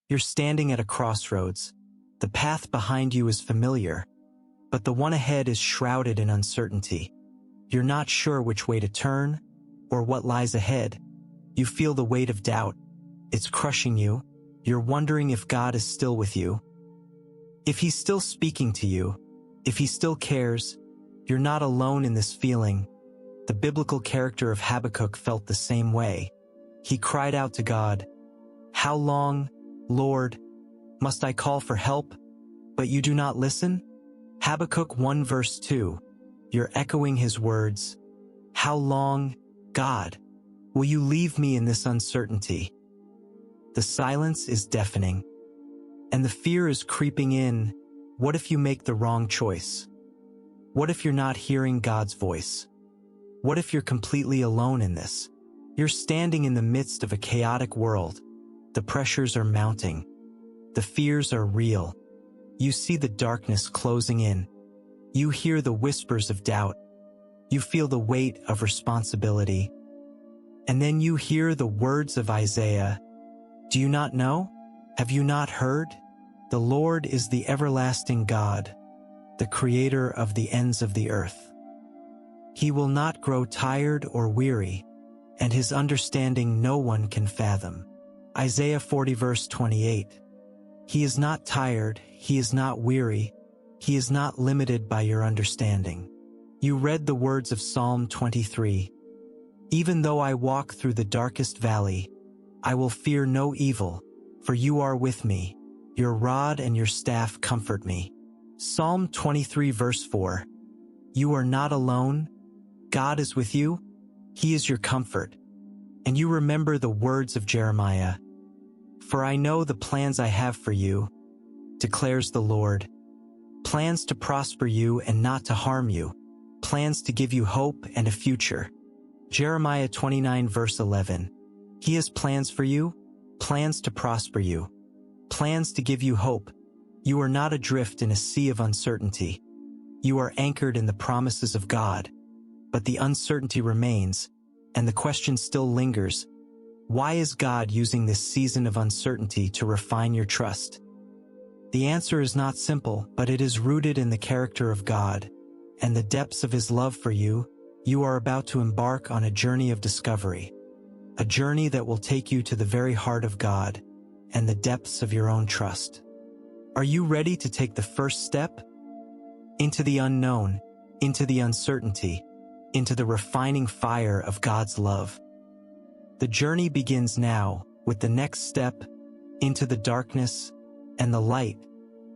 You're standing at a crossroads. The path behind you is familiar, but the one ahead is shrouded in uncertainty. You're not sure which way to turn or what lies ahead. You feel the weight of doubt. It's crushing you. You're wondering if God is still with you, if He's still speaking to you, if He still cares. You're not alone in this feeling. The biblical character of Habakkuk felt the same way. He cried out to God, "How long, Lord, must I call for help, but you do not listen?" Habakkuk 1 verse 2. You're echoing his words. How long, God, will you leave me in this uncertainty? The silence is deafening, and the fear is creeping in. What if you make the wrong choice? What if you're not hearing God's voice? What if you're completely alone in this? You're standing in the midst of a chaotic world. The pressures are mounting. The fears are real. You see the darkness closing in. You hear the whispers of doubt. You feel the weight of responsibility. And then you hear the words of Isaiah. Do you not know? Have you not heard? The Lord is the everlasting God, the creator of the ends of the earth. He will not grow tired or weary, and His understanding no one can fathom. Isaiah 40 verse 28. He is not tired, He is not weary, He is not limited by your understanding. You read the words of Psalm 23. Even though I walk through the darkest valley, I will fear no evil, for you are with me. Your rod and your staff comfort me. Psalm 23 verse 4. You are not alone. God is with you. He is your comfort. And you remember the words of Jeremiah. For I know the plans I have for you, declares the Lord. Plans to prosper you and not to harm you. Plans to give you hope and a future. Jeremiah 29 verse 11. He has plans for you, plans to prosper you, plans to give you hope. You are not adrift in a sea of uncertainty. You are anchored in the promises of God. But the uncertainty remains, and the question still lingers. Why is God using this season of uncertainty to refine your trust? The answer is not simple, but it is rooted in the character of God and the depths of His love for you. You are about to embark on a journey of discovery, a journey that will take you to the very heart of God and the depths of your own trust. Are you ready to take the first step? Into the unknown, into the uncertainty, into the refining fire of God's love. The journey begins now with the next step into the darkness and the light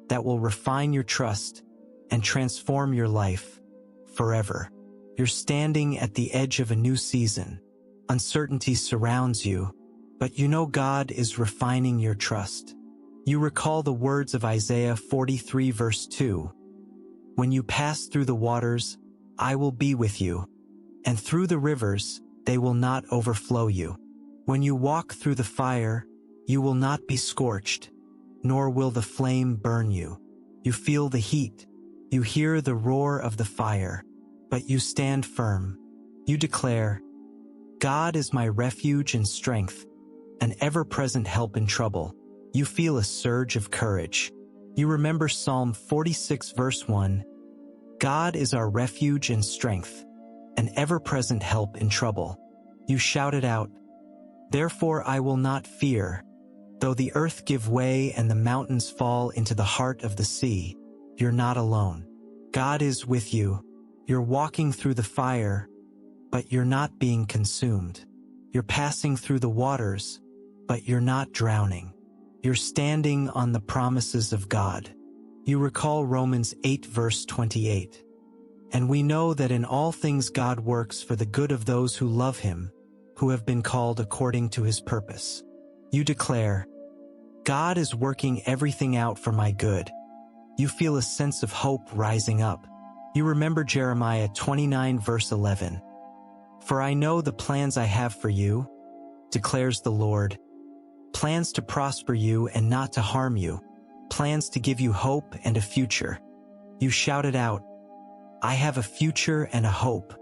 that will refine your trust and transform your life forever. You're standing at the edge of a new season. Uncertainty surrounds you, but you know God is refining your trust. You recall the words of Isaiah 43 verse 2. When you pass through the waters, I will be with you, and through the rivers, they will not overflow you. When you walk through the fire, you will not be scorched, nor will the flame burn you. You feel the heat, you hear the roar of the fire, but you stand firm. You declare, God is my refuge and strength, an ever-present help in trouble. You feel a surge of courage. You remember Psalm 46 verse 1. God is our refuge and strength, an ever-present help in trouble. You shout it out, therefore I will not fear, though the earth give way and the mountains fall into the heart of the sea. You're not alone. God is with you. You're walking through the fire, but you're not being consumed. You're passing through the waters, but you're not drowning. You're standing on the promises of God. You recall Romans 8 verse 28. And we know that in all things God works for the good of those who love Him, who have been called according to His purpose. You declare, God is working everything out for my good. You feel a sense of hope rising up. You remember Jeremiah 29 verse 11. For I know the plans I have for you, declares the Lord, plans to prosper you and not to harm you, plans to give you hope and a future. You shouted out, I have a future and a hope.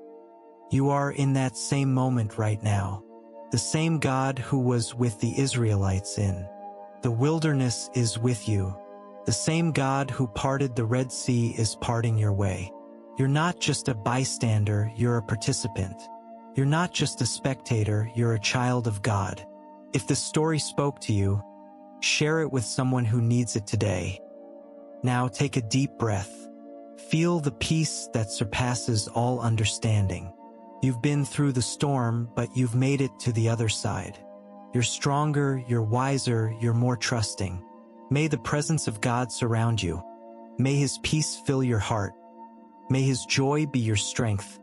You are in that same moment right now, the same God who was with the Israelites in The wilderness is with you. The same God who parted the Red Sea is parting your way. You're not just a bystander, you're a participant. You're not just a spectator, you're a child of God. If the story spoke to you, share it with someone who needs it today. Now take a deep breath. Feel the peace that surpasses all understanding. You've been through the storm, but you've made it to the other side. You're stronger, you're wiser, you're more trusting. May the presence of God surround you. May His peace fill your heart. May His joy be your strength.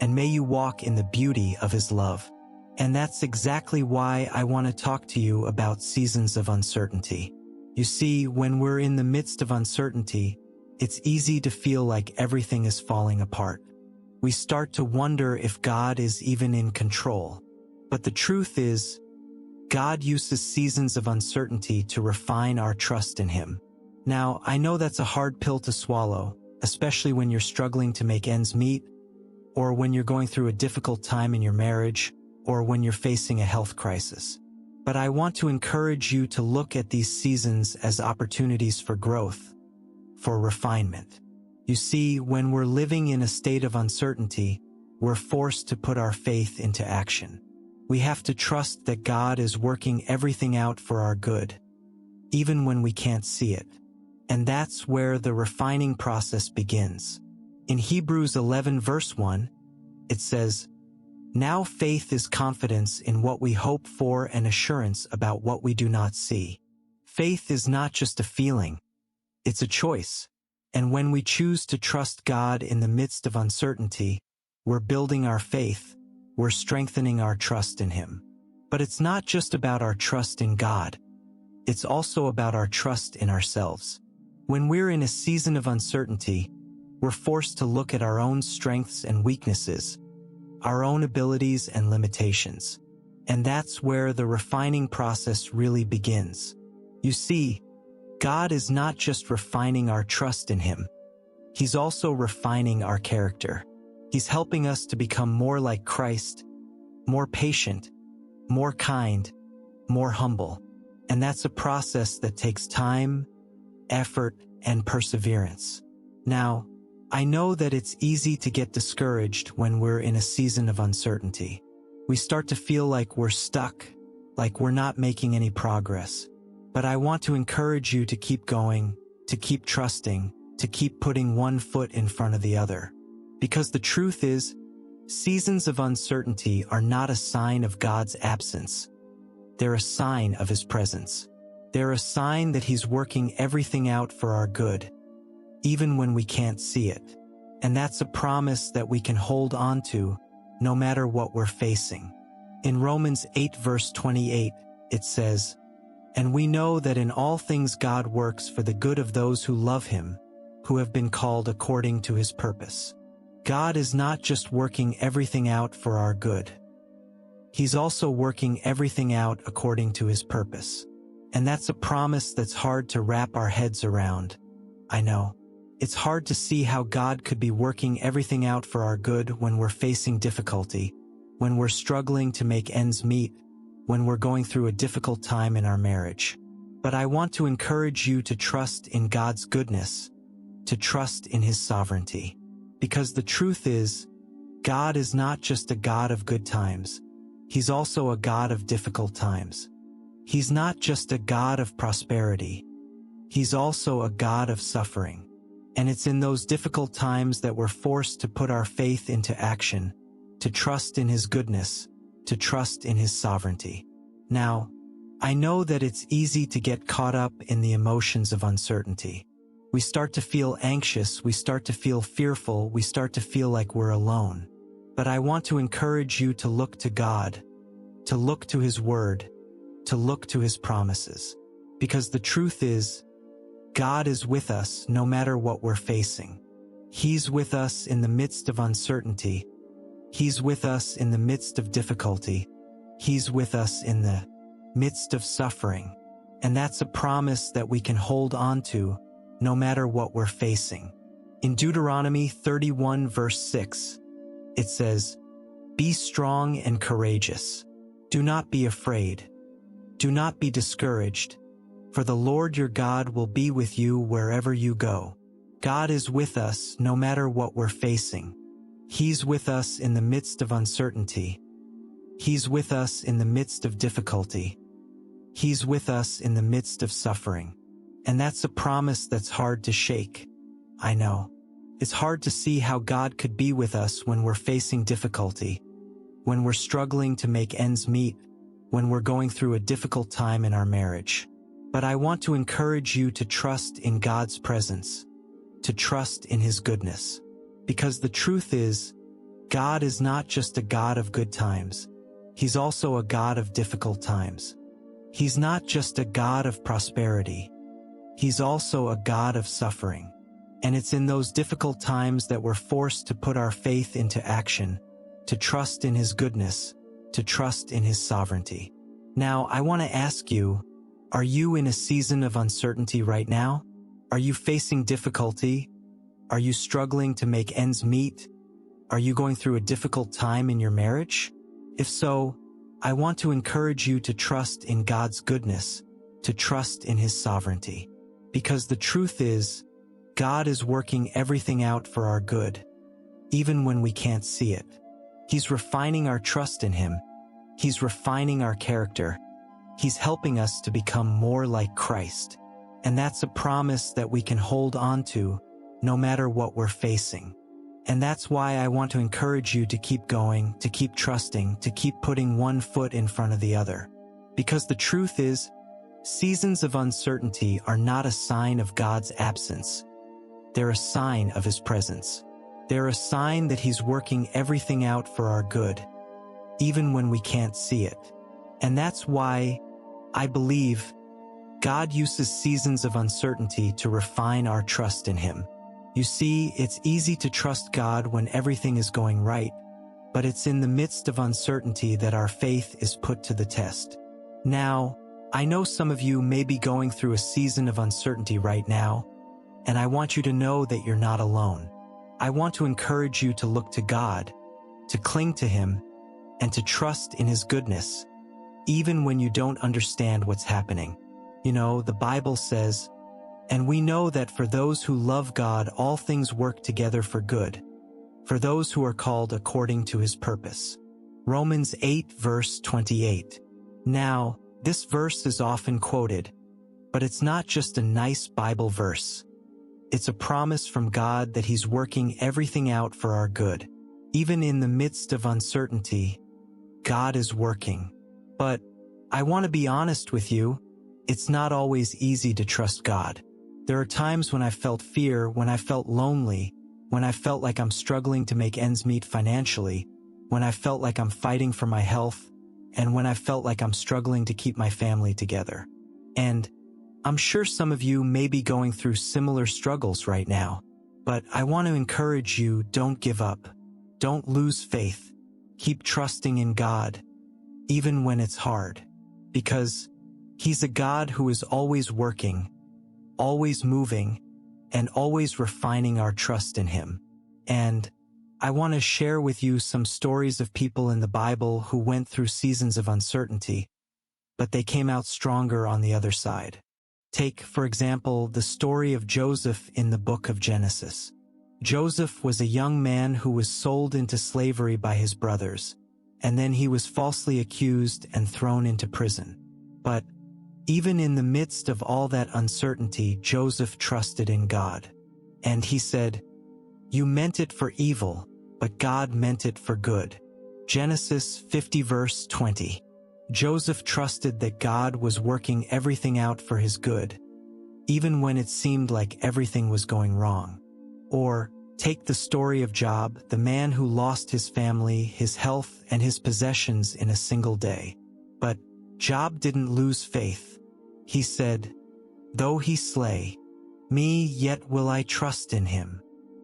And may you walk in the beauty of His love. And that's exactly why I want to talk to you about seasons of uncertainty. You see, when we're in the midst of uncertainty, it's easy to feel like everything is falling apart. We start to wonder if God is even in control. But the truth is, God uses seasons of uncertainty to refine our trust in Him. Now, I know that's a hard pill to swallow, especially when you're struggling to make ends meet, or when you're going through a difficult time in your marriage, or when you're facing a health crisis. But I want to encourage you to look at these seasons as opportunities for growth, for refinement. You see, when we're living in a state of uncertainty, we're forced to put our faith into action. We have to trust that God is working everything out for our good, even when we can't see it. And that's where the refining process begins. In Hebrews 11 verse 1, it says, "Now faith is confidence in what we hope for and assurance about what we do not see." Faith is not just a feeling, it's a choice. And when we choose to trust God in the midst of uncertainty, we're building our faith, we're strengthening our trust in Him. But it's not just about our trust in God, it's also about our trust in ourselves. When we're in a season of uncertainty, we're forced to look at our own strengths and weaknesses, our own abilities and limitations. And that's where the refining process really begins. You see, God is not just refining our trust in Him, He's also refining our character. He's helping us to become more like Christ, more patient, more kind, more humble. And that's a process that takes time, effort, and perseverance. Now, I know that it's easy to get discouraged when we're in a season of uncertainty. We start to feel like we're stuck, like we're not making any progress. But I want to encourage you to keep going, to keep trusting, to keep putting one foot in front of the other. Because the truth is, seasons of uncertainty are not a sign of God's absence. They're a sign of His presence. They're a sign that He's working everything out for our good, even when we can't see it. And that's a promise that we can hold on to, no matter what we're facing. In Romans 8 verse 28, it says, "And we know that in all things God works for the good of those who love Him, who have been called according to His purpose." God is not just working everything out for our good. He's also working everything out according to His purpose. And that's a promise that's hard to wrap our heads around. I know. It's hard to see how God could be working everything out for our good when we're facing difficulty, when we're struggling to make ends meet, when we're going through a difficult time in our marriage. But I want to encourage you to trust in God's goodness, to trust in His sovereignty. Because the truth is, God is not just a God of good times. He's also a God of difficult times. He's not just a God of prosperity. He's also a God of suffering. And it's in those difficult times that we're forced to put our faith into action, to trust in His goodness, to trust in His sovereignty. Now, I know that it's easy to get caught up in the emotions of uncertainty. We start to feel anxious, we start to feel fearful, we start to feel like we're alone. But I want to encourage you to look to God, to look to His Word, to look to His promises. Because the truth is, God is with us no matter what we're facing. He's with us in the midst of uncertainty. He's with us in the midst of difficulty. He's with us in the midst of suffering. And that's a promise that we can hold on to no matter what we're facing. In Deuteronomy 31 verse 6, it says, "Be strong and courageous. Do not be afraid. Do not be discouraged, For the Lord your God will be with you wherever you go. God is with us no matter what we're facing. He's with us in the midst of uncertainty. He's with us in the midst of difficulty. He's with us in the midst of suffering. And that's a promise that's hard to shake. I know. It's hard to see how God could be with us when we're facing difficulty, when we're struggling to make ends meet, when we're going through a difficult time in our marriage. But I want to encourage you to trust in God's presence, to trust in His goodness. Because the truth is, God is not just a God of good times. He's also a God of difficult times. He's not just a God of prosperity. He's also a God of suffering. And it's in those difficult times that we're forced to put our faith into action, to trust in His goodness, to trust in His sovereignty. Now, I want to ask you, are you in a season of uncertainty right now? Are you facing difficulty? Are you struggling to make ends meet? Are you going through a difficult time in your marriage? If so, I want to encourage you to trust in God's goodness, to trust in His sovereignty. Because the truth is, God is working everything out for our good, even when we can't see it. He's refining our trust in Him. He's refining our character. He's helping us to become more like Christ. And that's a promise that we can hold on to no matter what we're facing. And that's why I want to encourage you to keep going, to keep trusting, to keep putting one foot in front of the other. Because the truth is, seasons of uncertainty are not a sign of God's absence. They're a sign of His presence. They're a sign that He's working everything out for our good, even when we can't see it. And that's why I believe God uses seasons of uncertainty to refine our trust in Him. You see, it's easy to trust God when everything is going right, but it's in the midst of uncertainty that our faith is put to the test. Now, I know some of you may be going through a season of uncertainty right now, and I want you to know that you're not alone. I want to encourage you to look to God, to cling to Him, and to trust in His goodness, even when you don't understand what's happening. You know, the Bible says, "And we know that for those who love God, all things work together for good, for those who are called according to His purpose." Romans 8 verse 28. Now, this verse is often quoted, but it's not just a nice Bible verse. It's a promise from God that He's working everything out for our good. Even in the midst of uncertainty, God is working. But I want to be honest with you, it's not always easy to trust God. There are times when I felt fear, when I felt lonely, when I felt like I'm struggling to make ends meet financially, when I felt like I'm fighting for my health, and when I felt like I'm struggling to keep my family together. And I'm sure some of you may be going through similar struggles right now, but I want to encourage you, don't give up. Don't lose faith. Keep trusting in God, even when it's hard, because He's a God who is always working, always moving, and always refining our trust in Him. And I want to share with you some stories of people in the Bible who went through seasons of uncertainty, but they came out stronger on the other side. Take, for example, the story of Joseph in the book of Genesis. Joseph was a young man who was sold into slavery by his brothers, and then he was falsely accused and thrown into prison. But even in the midst of all that uncertainty, Joseph trusted in God. And he said, "You meant it for evil, but God meant it for good." Genesis 50 verse 20. Joseph trusted that God was working everything out for his good, even when it seemed like everything was going wrong. Or take the story of Job, the man who lost his family, his health, and his possessions in a single day. But Job didn't lose faith. He said, "Though he slay me, yet will I trust in him."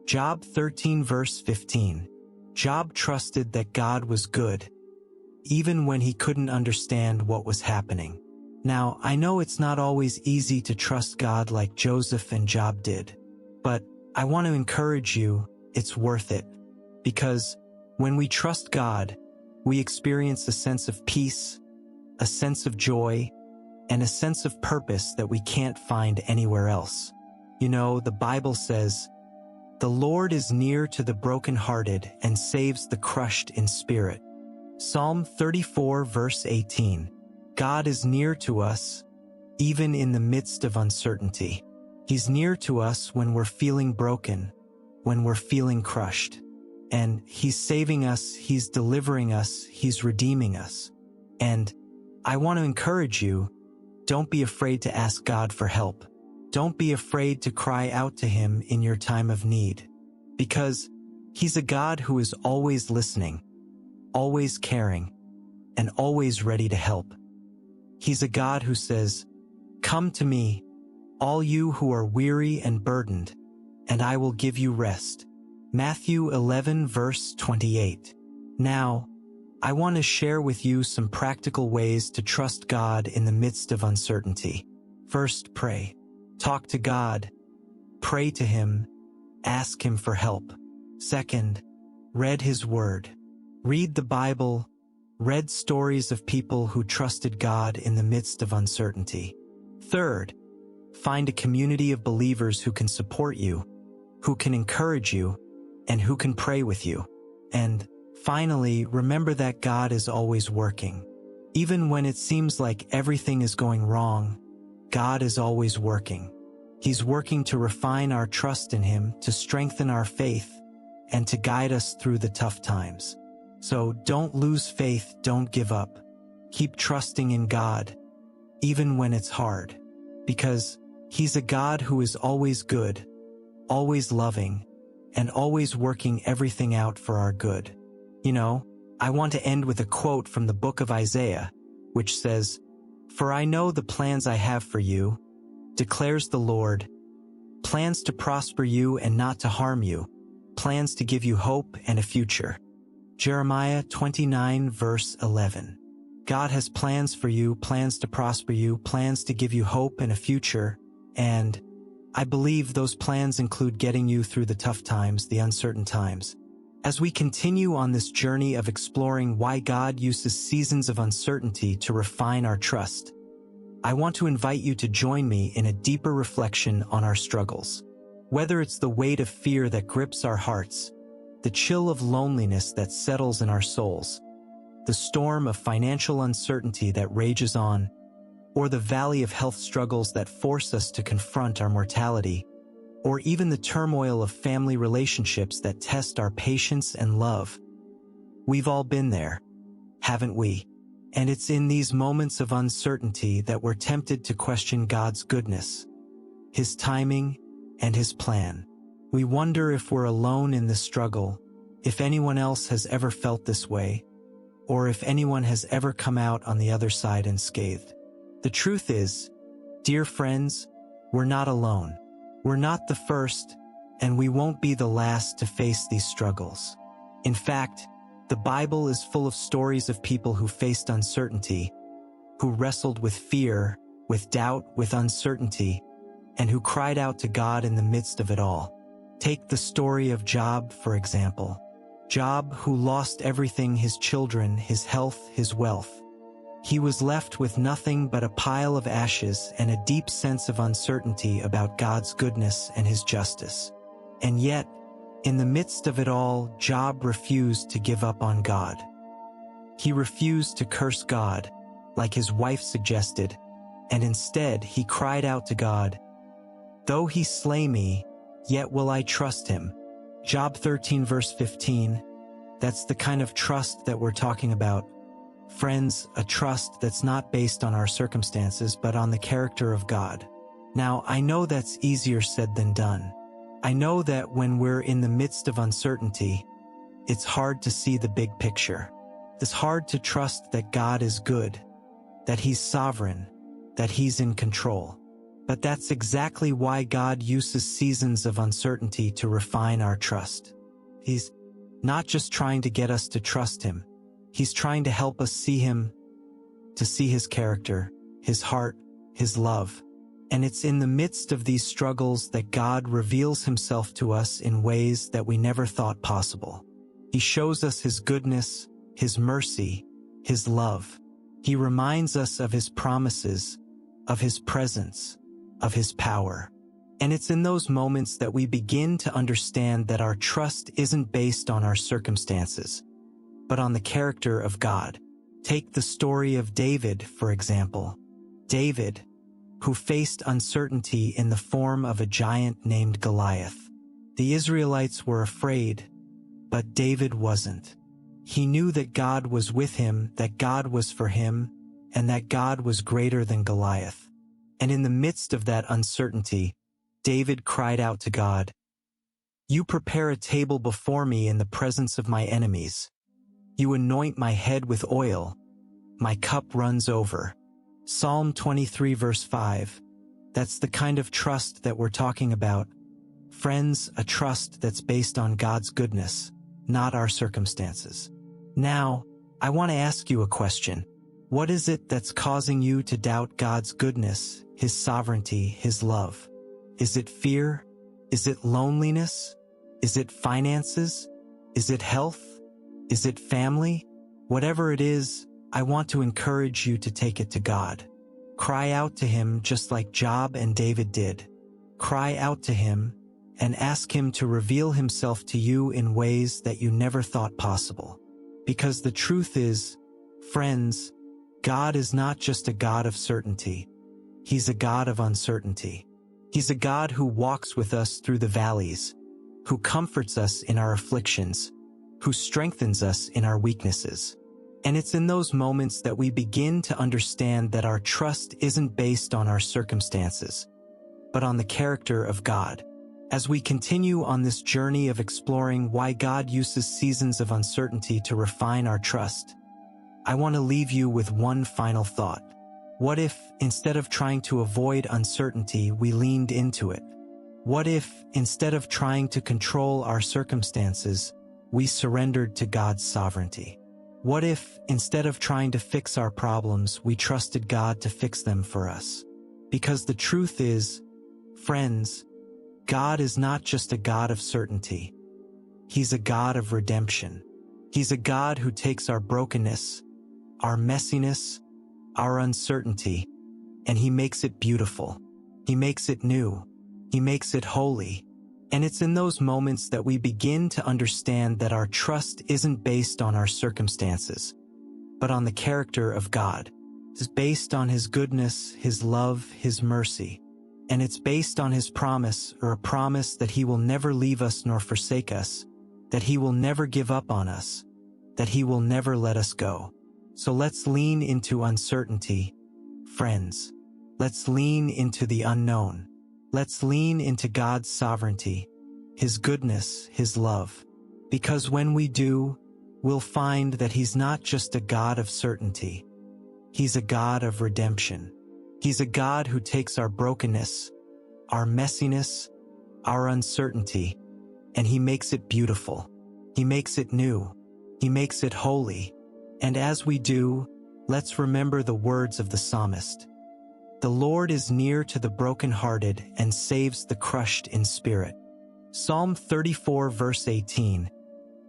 Job 13 verse 15. Job trusted that God was good, even when he couldn't understand what was happening. Now, I know it's not always easy to trust God like Joseph and Job did, but I want to encourage you, it's worth it. Because when we trust God, we experience a sense of peace, a sense of joy, and a sense of purpose that we can't find anywhere else. You know, the Bible says, "The Lord is near to the brokenhearted and saves the crushed in spirit." Psalm 34 verse 18. God is near to us, even in the midst of uncertainty. He's near to us when we're feeling broken, when we're feeling crushed. And He's saving us, He's delivering us, He's redeeming us. And I want to encourage you, don't be afraid to ask God for help. Don't be afraid to cry out to Him in your time of need. Because He's a God who is always listening, always caring, and always ready to help. He's a God who says, "Come to me, all you who are weary and burdened, and I will give you rest." Matthew 11 verse 28. Now, I want to share with you some practical ways to trust God in the midst of uncertainty. First, pray. Talk to God. Pray to Him. Ask Him for help. Second, read His Word. Read the Bible. Read stories of people who trusted God in the midst of uncertainty. Third, find a community of believers who can support you, who can encourage you, and who can pray with you. And finally, remember that God is always working. Even when it seems like everything is going wrong, God is always working. He's working to refine our trust in Him, to strengthen our faith, and to guide us through the tough times. So don't lose faith, don't give up. Keep trusting in God, even when it's hard, because He's a God who is always good, always loving, and always working everything out for our good. You know, I want to end with a quote from the book of Isaiah, which says, "For I know the plans I have for you, declares the Lord, plans to prosper you and not to harm you, plans to give you hope and a future." Jeremiah 29 verse 11. God has plans for you, plans to prosper you, plans to give you hope and a future, and I believe those plans include getting you through the tough times, the uncertain times. As we continue on this journey of exploring why God uses seasons of uncertainty to refine our trust, I want to invite you to join me in a deeper reflection on our struggles. Whether it's the weight of fear that grips our hearts, the chill of loneliness that settles in our souls, the storm of financial uncertainty that rages on, or the valley of health struggles that force us to confront our mortality, or even the turmoil of family relationships that test our patience and love. We've all been there, haven't we? And it's in these moments of uncertainty that we're tempted to question God's goodness, His timing, and His plan. We wonder if we're alone in this struggle, if anyone else has ever felt this way, or if anyone has ever come out on the other side unscathed. The truth is, dear friends, we're not alone. We're not the first, and we won't be the last to face these struggles. In fact, the Bible is full of stories of people who faced uncertainty, who wrestled with fear, with doubt, with uncertainty, and who cried out to God in the midst of it all. Take the story of Job, for example. Job, who lost everything, his children, his health, his wealth. He was left with nothing but a pile of ashes and a deep sense of uncertainty about God's goodness and His justice. And yet, in the midst of it all, Job refused to give up on God. He refused to curse God, like his wife suggested, and instead he cried out to God, "Though He slay me, yet will I trust Him." Job 13 verse 15, that's the kind of trust that we're talking about. Friends, a trust that's not based on our circumstances, but on the character of God. Now, I know that's easier said than done. I know that when we're in the midst of uncertainty, it's hard to see the big picture. It's hard to trust that God is good, that He's sovereign, that He's in control. But that's exactly why God uses seasons of uncertainty to refine our trust. He's not just trying to get us to trust Him. He's trying to help us see Him, to see His character, His heart, His love. And it's in the midst of these struggles that God reveals Himself to us in ways that we never thought possible. He shows us His goodness, His mercy, His love. He reminds us of His promises, of His presence, of His power. And it's in those moments that we begin to understand that our trust isn't based on our circumstances, but on the character of God. Take the story of David, for example. David, who faced uncertainty in the form of a giant named Goliath. The Israelites were afraid, but David wasn't. He knew that God was with him, that God was for him, and that God was greater than Goliath. And in the midst of that uncertainty, David cried out to God, "You prepare a table before me in the presence of my enemies. You anoint my head with oil. My cup runs over." Psalm 23 verse 5. That's the kind of trust that we're talking about. Friends, a trust that's based on God's goodness, not our circumstances. Now, I want to ask you a question. What is it that's causing you to doubt God's goodness, His sovereignty, His love? Is it fear? Is it loneliness? Is it finances? Is it health? Is it family? Whatever it is, I want to encourage you to take it to God. Cry out to Him just like Job and David did. Cry out to Him and ask Him to reveal Himself to you in ways that you never thought possible. Because the truth is, friends, God is not just a God of certainty. He's a God of uncertainty. He's a God who walks with us through the valleys, who comforts us in our afflictions, who strengthens us in our weaknesses. And it's in those moments that we begin to understand that our trust isn't based on our circumstances, but on the character of God. As we continue on this journey of exploring why God uses seasons of uncertainty to refine our trust, I want to leave you with one final thought. What if, instead of trying to avoid uncertainty, we leaned into it? What if, instead of trying to control our circumstances, we surrendered to God's sovereignty? What if, instead of trying to fix our problems, we trusted God to fix them for us? Because the truth is, friends, God is not just a God of certainty. He's a God of redemption. He's a God who takes our brokenness, our messiness, our uncertainty, and He makes it beautiful. He makes it new. He makes it holy. And it's in those moments that we begin to understand that our trust isn't based on our circumstances, but on the character of God. It's based on His goodness, His love, His mercy. And it's based on His promise, or a promise that He will never leave us nor forsake us, that He will never give up on us, that He will never let us go. So let's lean into uncertainty, friends. Let's lean into the unknown. Let's lean into God's sovereignty, His goodness, His love. Because when we do, we'll find that He's not just a God of certainty. He's a God of redemption. He's a God who takes our brokenness, our messiness, our uncertainty, and He makes it beautiful. He makes it new. He makes it holy. And as we do, let's remember the words of the psalmist. The Lord is near to the brokenhearted and saves the crushed in spirit. Psalm 34 verse 18.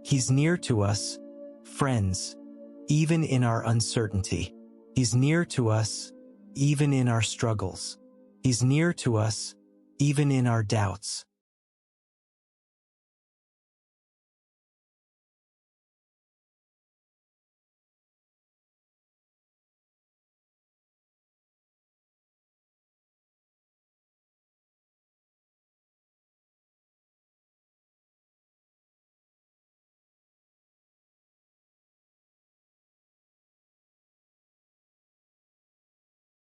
He's near to us, friends, even in our uncertainty. He's near to us, even in our struggles. He's near to us, even in our doubts.